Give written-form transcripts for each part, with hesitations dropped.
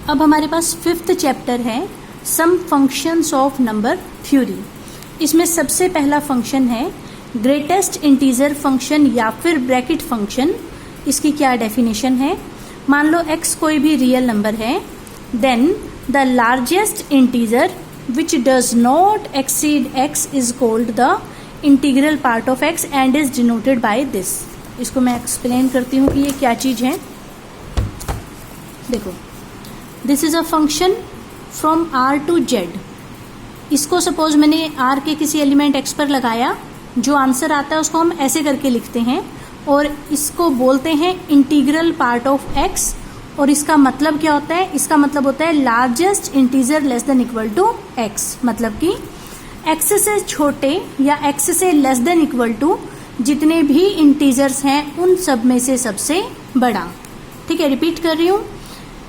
अब हमारे पास 5th chapter है सम फंक्शंस ऑफ नंबर थ्योरी। इसमें सबसे पहला फंक्शन है ग्रेटेस्ट इंटीजर फंक्शन या फिर ब्रैकेट फंक्शन। इसकी क्या डेफिनेशन है? मान लो x कोई भी रियल नंबर है, then the largest integer which does not exceed x is called the integral part of x and is denoted by this. इसको मैं एक्सप्लेन करती हूँ कि ये क्या चीज है। देखो, this is a function from r to z। इसको सपोज मैंने r के किसी एलिमेंट x पर लगाया, जो आंसर आता है उसको हम ऐसे करके लिखते हैं और इसको बोलते हैं इंटीग्रल पार्ट ऑफ x। और इसका मतलब क्या होता है? इसका मतलब होता है largest integer less than equal to x। मतलब कि x से छोटे या x से लेस देन इक्वल टू जितने भी इंटीजर्स हैं उन सब में से सबसे बड़ा। ठीक है, रिपीट कर रही हूँ।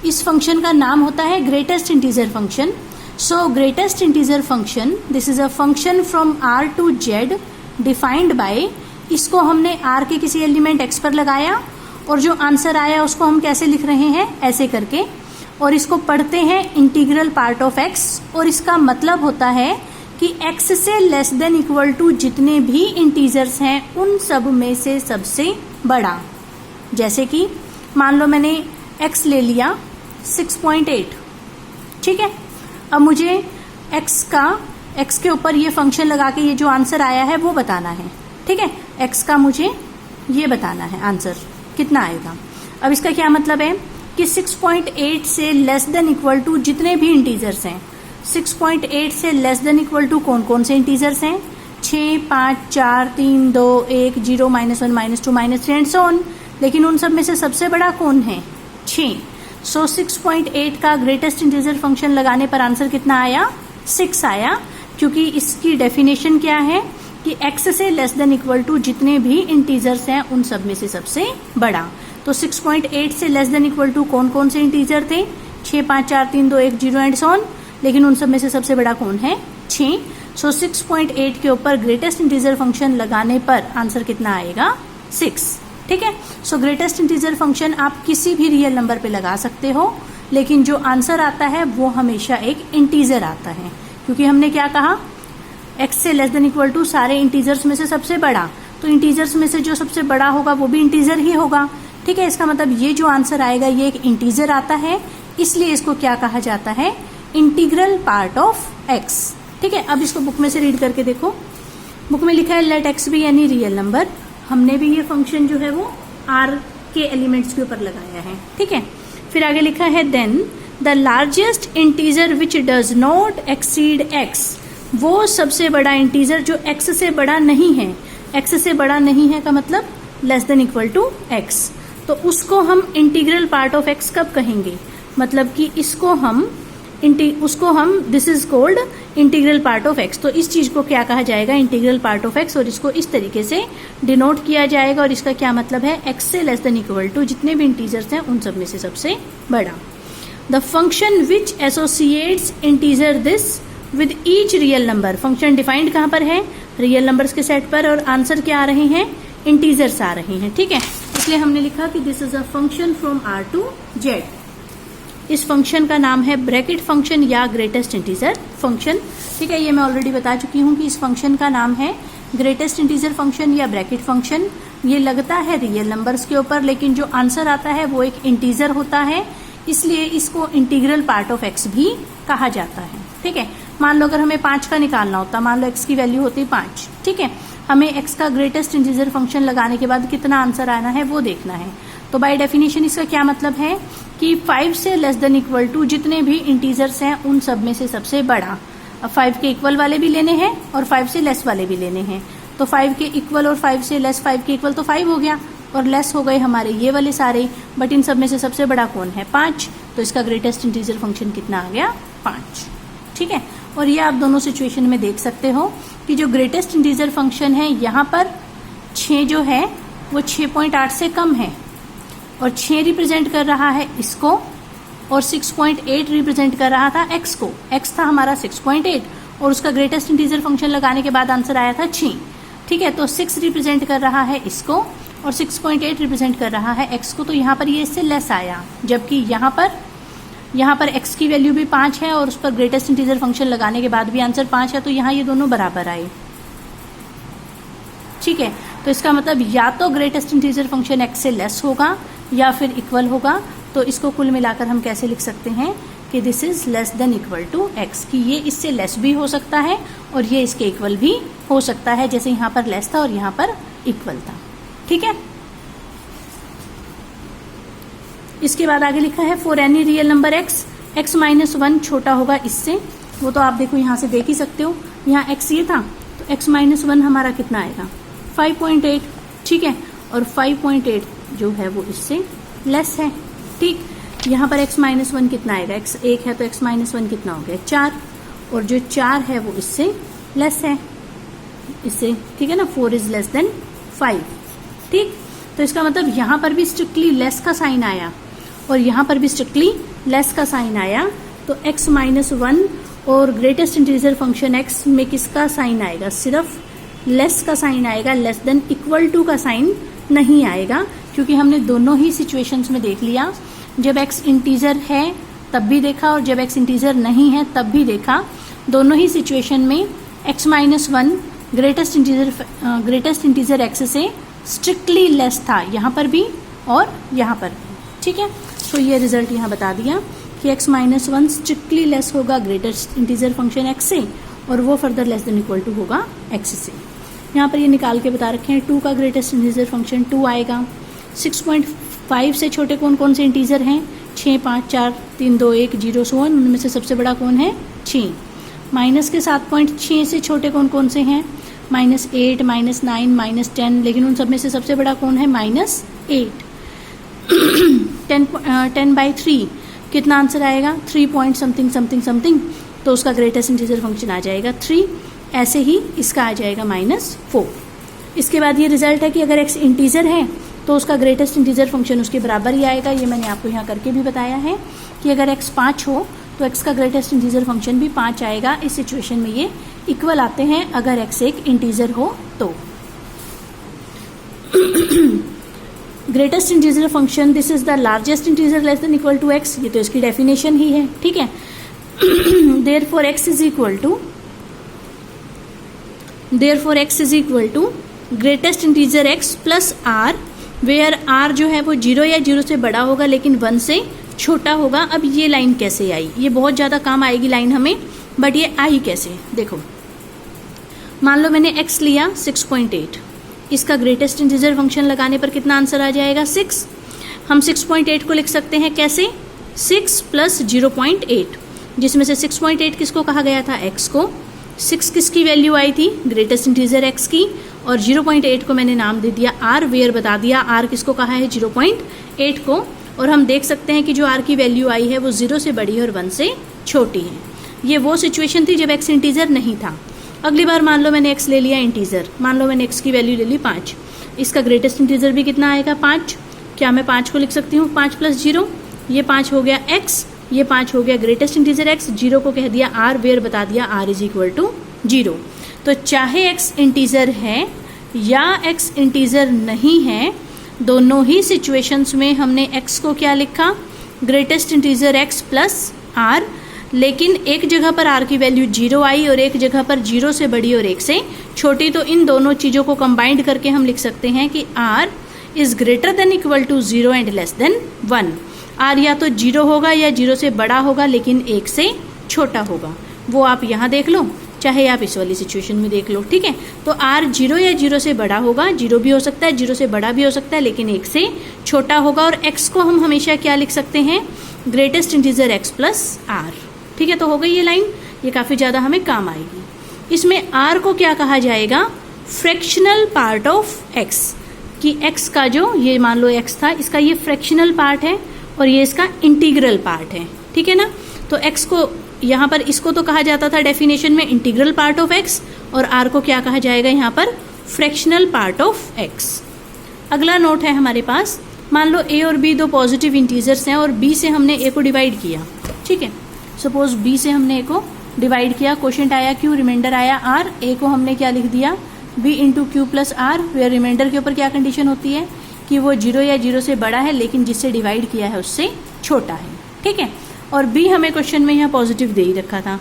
इस फंक्शन का नाम होता है greatest integer function. So greatest integer function, this is a function from r to z defined by, इसको हमने r के किसी एलिमेंट x पर लगाया और जो आंसर आया उसको हम कैसे लिख रहे हैं? ऐसे करके। और इसको पढ़ते हैं इंटीग्रल पार्ट ऑफ x। और इसका मतलब होता है कि x से लेस देन इक्वल टू जितने भी इंटीजर्स हैं उन सब में से सबसे बड़ा। जैसे कि मान लो मैंने x ले लिया 6.8, ठीक है। अब मुझे x के ऊपर ये फंक्शन लगा के ये जो आंसर आया है वो बताना है, ठीक है। x का मुझे ये बताना है आंसर कितना आएगा। अब इसका क्या मतलब है कि 6.8 से लेस देन इक्वल टू जितने भी इंटीजर्स हैं, 6.8 से लेस देन इक्वल टू कौन कौन से इंटीजर्स हैं? 6, 5, 4, 3, 2, 1, 0, -1, -2, -3 एंड सो ऑन। लेकिन उन सब में से सबसे बड़ा कौन है? 6। सो 6.8 का ग्रेटेस्ट इंटीजर फंक्शन लगाने पर आंसर कितना आया? 6 आया, क्योंकि इसकी डेफिनेशन क्या है कि x से लेस देन इक्वल टू जितने भी इंटीजर्स हैं उन सब में से सबसे बड़ा। तो 6.8 से लेस देन इक्वल टू कौन कौन से इंटीजर थे? 6, 5, 4, 3, 2, 1, 0 एंड सो ऑन। लेकिन उन सब में से सबसे बड़ा कौन है? 6। सो 6.8 के ऊपर ग्रेटेस्ट इंटीजर फंक्शन लगाने पर आंसर कितना आएगा? 6। ठीक है। सो ग्रेटेस्ट इंटीजर फंक्शन आप किसी भी रियल नंबर पे लगा सकते हो, लेकिन जो आंसर आता है वो हमेशा एक इंटीजर आता है, क्योंकि हमने क्या कहा? x से लेस देन इक्वल टू सारे इंटीजर्स में से सबसे बड़ा। तो इंटीजर्स में से जो सबसे बड़ा होगा वो भी इंटीजर ही होगा, ठीक है। इसका मतलब ये जो आंसर आएगा ये एक इंटीजर आता है, इसलिए इसको क्या कहा जाता है? Integral part of x। ठीक है। अब इसको बुक में से रीड करके देखो। बुक में लिखा है let x be any real number. हमने भी ये फंक्शन जो है वो r के एलिमेंट्स के ऊपर लगाया है, ठीक है। फिर आगे लिखा है then the largest integer which does not exceed x। वो सबसे बड़ा इंटीजर जो x से बड़ा नहीं है। x से बड़ा नहीं है का मतलब less than equal to x। तो उसको हम इंटीग्रल पार्ट ऑफ x कब कहेंगे? मतलब कि उसको हम this is called integral part of x। तो इस चीज को क्या कहा जाएगा? Integral part of x। और इसको इस तरीके से डिनोट किया जाएगा। और इसका क्या मतलब है? x से लेस देन इक्वल टू जितने भी इंटीजर्स हैं उन सब में से सबसे बड़ा। The function which associates integer this with each real number. Function defined कहाँ पर है? रियल नंबर्स के सेट पर। और आंसर क्या आ रहे हैं? इंटीजर्स आ रहे हैं, ठीक है। इसलिए हमने लिखा कि this is a function from r to z। इस फंक्शन का नाम है ब्रैकेट फंक्शन या ग्रेटेस्ट इंटीजर फंक्शन, ठीक है। ये मैं ऑलरेडी बता चुकी हूँ कि इस फंक्शन का नाम है ग्रेटेस्ट इंटीजर फंक्शन या ब्रैकेट फंक्शन। ये लगता है रियल नंबर्स के ऊपर, लेकिन जो आंसर आता है वो एक इंटीजर होता है, इसलिए इसको इंटीग्रल पार्ट ऑफ x भी कहा जाता है, ठीक है। मान लो अगर हमें 5 का निकालना होता, मान लो x की वैल्यू होती 5, ठीक है। हमें x का ग्रेटेस्ट इंटीजर फंक्शन लगाने के बाद कितना आंसर आना है वो देखना है। तो बाय डेफिनेशन इसका क्या मतलब है कि 5 से लेस देन इक्वल टू जितने भी इंटीजर्स हैं उन सब में से सबसे बड़ा। अब 5 के इक्वल वाले भी लेने हैं और 5 से लेस वाले भी लेने हैं। तो 5 के इक्वल और 5 से लेस, 5 के इक्वल तो 5 हो गया और लेस हो गए हमारे ये वाले सारे, बट इन सब में से सबसे बड़ा कौन है? 5। तो इसका ग्रेटेस्ट इंटीजर फंक्शन कितना आ गया? 5, ठीक है। और ये आप दोनों सिचुएशन में देख सकते हो कि जो ग्रेटेस्ट इंटीजर फंक्शन है यहाँ पर 6 जो है वो 6.8 से कम है और 6 रिप्रेजेंट कर रहा है इसको और 6.8 रिप्रेजेंट कर रहा था x को। x था हमारा 6.8 और उसका ग्रेटेस्ट इंटीजर फंक्शन लगाने के बाद आंसर आया था 6, ठीक है। तो 6 रिप्रेजेंट कर रहा है इसको और 6.8 रिप्रेजेंट कर रहा है x को। तो यहाँ पर ये इससे लेस आया, जबकि यहाँ पर यहाँ पर x की वैल्यू भी 5 है और उस पर ग्रेटेस्ट इंटीजर फंक्शन लगाने के बाद भी आंसर 5 है, तो यहाँ ये दोनों बराबर आए। ठीक है, तो इसका मतलब या तो ग्रेटेस्ट इंटीजर फंक्शन x से लेस होगा या फिर इक्वल होगा। तो इसको कुल मिलाकर हम कैसे लिख सकते हैं कि this is less than equal to x, कि ये इससे लेस भी हो सकता है और ये इसके इक्वल भी हो सकता है, जैसे यहाँ पर लेस था और यहाँ पर इक्वल था। ठीक है, इसके बाद आगे लिखा है for any real number x -1 छोटा होगा इससे। वो तो आप देखो यहाँ से देख ही सकते हो, यहाँ x ये था तो x -1 हमारा कितना आएगा 5.8। ठीक है, और 5.8 जो है वो इससे लेस है। ठीक, यहाँ पर x -1 कितना आएगा, x 1 है तो x -1 कितना हो गया 4, और जो 4 है वो इससे लेस है इससे। ठीक है ना, 4 इज लेस देन 5। ठीक, तो इसका मतलब यहाँ पर भी स्ट्रिक्टली लेस का साइन आया और यहाँ पर भी स्ट्रिक्टली लेस का साइन आया। तो x -1 और ग्रेटेस्ट इंटीजर फंक्शन x में किसका साइन आएगा, सिर्फ लेस का साइन आएगा, लेस देन इक्वल टू का साइन नहीं आएगा, क्योंकि हमने दोनों ही सिचुएशंस में देख लिया। जब x इंटीजर है तब भी देखा और जब x इंटीजर नहीं है तब भी देखा। दोनों ही सिचुएशन में x -1 ग्रेटेस्ट इंटीजर x से स्ट्रिक्टली लेस था, यहाँ पर भी और यहाँ पर भी। ठीक है, तो ये रिजल्ट यहाँ बता दिया कि x -1 स्ट्रिक्टली लेस होगा ग्रेटेस्ट इंटीजर फंक्शन x से और वो further less than equal to होगा x से। यहाँ पर ये निकाल के बता रखे हैं 2 का ग्रेटेस्ट इंटीजर फंक्शन 2 आएगा। 6.5 से छोटे कौन कौन से इंटीजर हैं, 6, 5, 4, 3, 2, 1, 0 सो ऑन, उनमें से सबसे बड़ा कौन है 6। माइनस के 7.6 से छोटे कौन कौन से हैं, -8, -9, -10, लेकिन उन सब में से सबसे बड़ा कौन है -8। 10/3 कितना आंसर आएगा 3 पॉइंट समथिंग, तो उसका ग्रेटेस्ट इंटीजर फंक्शन आ जाएगा 3। ऐसे ही इसका आ जाएगा -4। इसके बाद ये रिजल्ट है कि अगर x इंटीजर है तो उसका ग्रेटेस्ट इंटीजर फंक्शन उसके बराबर ही आएगा। ये मैंने आपको यहाँ करके भी बताया है कि अगर x 5 हो तो x का ग्रेटेस्ट इंटीजर फंक्शन भी 5 आएगा। इस सिचुएशन में ये इक्वल आते हैं अगर x एक इंटीजर हो तो। Greatest integer function this is the largest integer less than equal to x, ये तो इसकी डेफिनेशन ही है। ठीक है, therefore x is equal to greatest integer x plus r, where r जो है वो 0 या 0 से बड़ा होगा लेकिन 1 से छोटा होगा। अब ये लाइन कैसे आई, ये बहुत ज़्यादा काम आएगी लाइन हमें, बट ये आई कैसे देखो। मान लो मैंने x लिया 6.8, इसका ग्रेटेस्ट इंटीजर फंक्शन लगाने पर कितना आंसर आ जाएगा 6। हम 6.8 को लिख सकते हैं कैसे, 6 + 0.8, जिसमें से 6.8 किसको कहा गया था x को, 6 किसकी वैल्यू आई थी ग्रेटेस्ट इंटीजर x की, और 0.8 को मैंने नाम दे दिया r, वेयर बता दिया r किसको कहा है 0.8 को। और हम देख सकते हैं कि जो r की वैल्यू आई है वो 0 से बड़ी और 1 से छोटी है। ये वो सिचुएशन थी जब x इंटीजर नहीं था। अगली बार मान लो मैंने x ले लिया इंटीजर, मान लो मैंने x की वैल्यू ले ली 5, इसका ग्रेटेस्ट इंटीजर भी कितना आएगा 5। क्या मैं 5 को लिख सकती हूँ 5 + 0, ये 5 हो गया x, ये 5 हो गया ग्रेटेस्ट इंटीजर x, 0 को कह दिया r, वेयर बता दिया r = 0। तो चाहे x इंटीजर है या x इंटीजर नहीं है, दोनों ही सिचुएशंस में हमने x को क्या लिखा greatest integer x plus r, लेकिन एक जगह पर r की वैल्यू 0 आई और एक जगह पर 0 से बड़ी और 1 से छोटी। तो इन दोनों चीज़ों को कंबाइंड करके हम लिख सकते हैं कि r is greater than equal to 0 and less than 1। r या तो 0 होगा या 0 से बड़ा होगा लेकिन 1 से छोटा होगा। वो आप यहाँ देख लो, चाहे आप इस वाली सिचुएशन में देख लो। ठीक है, तो r 0 या 0 से बड़ा होगा, 0 भी हो सकता है, 0 से बड़ा भी हो सकता है, लेकिन 1 से छोटा होगा। और x को हम हमेशा क्या लिख सकते हैं greatest integer x plus r। ठीक है, तो हो गई ये लाइन, ये काफ़ी ज़्यादा हमें काम आएगी। इसमें r को क्या कहा जाएगा फ्रैक्शनल पार्ट ऑफ x, कि x का जो ये मान लो x था, इसका ये फ्रैक्शनल पार्ट है और ये इसका इंटीग्रल पार्ट है। ठीक है ना, तो x को यहाँ पर इसको तो कहा जाता था डेफिनेशन में इंटीग्रल पार्ट ऑफ x, और r को क्या कहा जाएगा यहाँ पर फ्रैक्शनल पार्ट ऑफ x। अगला नोट है हमारे पास, मान लो a और b दो पॉजिटिव इंटीजर्स हैं और b से हमने a को डिवाइड किया। ठीक है, सपोज b से हमने a को डिवाइड किया, क्वोशिएंट आया q, रिमाइंडर आया r, a को हमने क्या लिख दिया b × q + r, where reminder के ऊपर क्या कंडीशन होती है कि वो 0 या 0 से बड़ा है लेकिन जिससे डिवाइड किया है उससे छोटा है। ठीक है, और b हमें क्वेश्चन में यहाँ पॉजिटिव दे ही रखा था।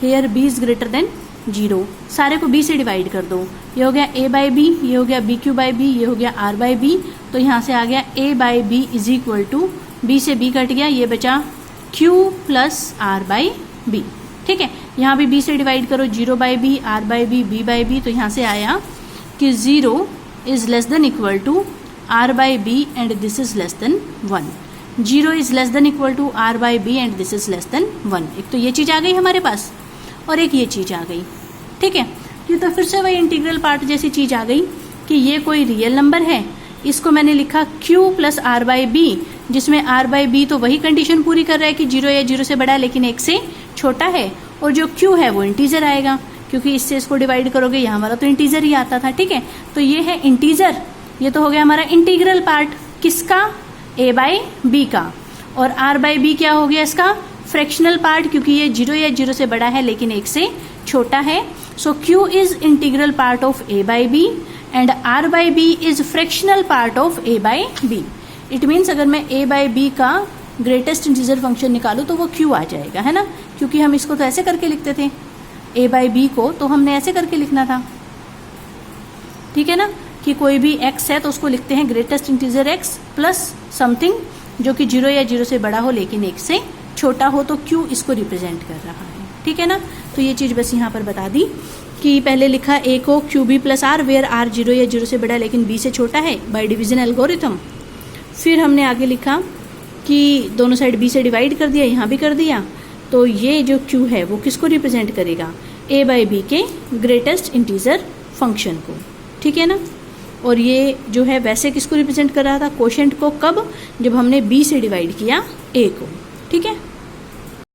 Here b is greater than 0, सारे को b से डिवाइड कर दो। ये हो गया a बाई बी, ये हो गया बी क्यू बाई बी, ये हो गया r बाई बी। तो यहाँ से आ गया a by b is equal to b से b कट गया, ये बचा q plus r by b. ठीक है, यहाँ भी b से डिवाइड करो, 0 by b, r by b, b by b. तो यहाँ से आया कि 0 is less than equal to r by b and this is less than 1। 0 is less than equal to r by b and this is less than 1। एक तो ये चीज़ आ गई हमारे पास और एक ये चीज़ आ गई। ठीक है, ये तो फिर से वही इंटीग्रल पार्ट जैसी चीज़ आ गई कि ये कोई रियल नंबर है, इसको मैंने लिखा q plus r by b, जिसमें r बाई बी तो वही कंडीशन पूरी कर रहा है कि 0 या 0 से बड़ा है लेकिन 1 से छोटा है, और जो q है वो इंटीजर आएगा क्योंकि इससे इसको डिवाइड करोगे, यहाँ वाला तो इंटीजर ही आता था। ठीक है, तो ये है इंटीजर, ये तो हो गया हमारा इंटीग्रल पार्ट किसका, a बाई बी का। और r बाई बी क्या हो गया इसका, फ्रैक्शनल पार्ट, क्योंकि ये 0 या 0 से बड़ा है लेकिन 1 से छोटा है। So q is integral part of a by b and r by b is fractional part of a by b. It means अगर मैं a बाई बी का ग्रेटेस्ट इंटीजर फंक्शन निकालूं तो वो q आ जाएगा, है ना, क्योंकि हम इसको तो ऐसे करके लिखते थे, a बाई बी को तो हमने ऐसे करके लिखना था। ठीक है ना, कि कोई भी x है तो उसको लिखते हैं greatest integer x plus something जो कि 0 या 0 से बड़ा हो लेकिन 1 से छोटा हो, तो q इसको रिप्रेजेंट कर रहा है। ठीक है ना, तो ये चीज़ बस यहाँ पर बता दी कि पहले लिखा a को q b plus r where r 0 या 0 से बड़ा लेकिन b से छोटा है बाय डिवीजन एल्गोरिथम। फिर हमने आगे लिखा कि दोनों साइड b से डिवाइड कर दिया, यहाँ भी कर दिया, तो ये जो q है वो किसको रिप्रेजेंट करेगा, a बाई बी के ग्रेटेस्ट इंटीजर फंक्शन को। ठीक है ना, और ये जो है वैसे किसको रिप्रेजेंट कर रहा था, कोशेंट को, कब, जब हमने b से डिवाइड किया a को। ठीक है।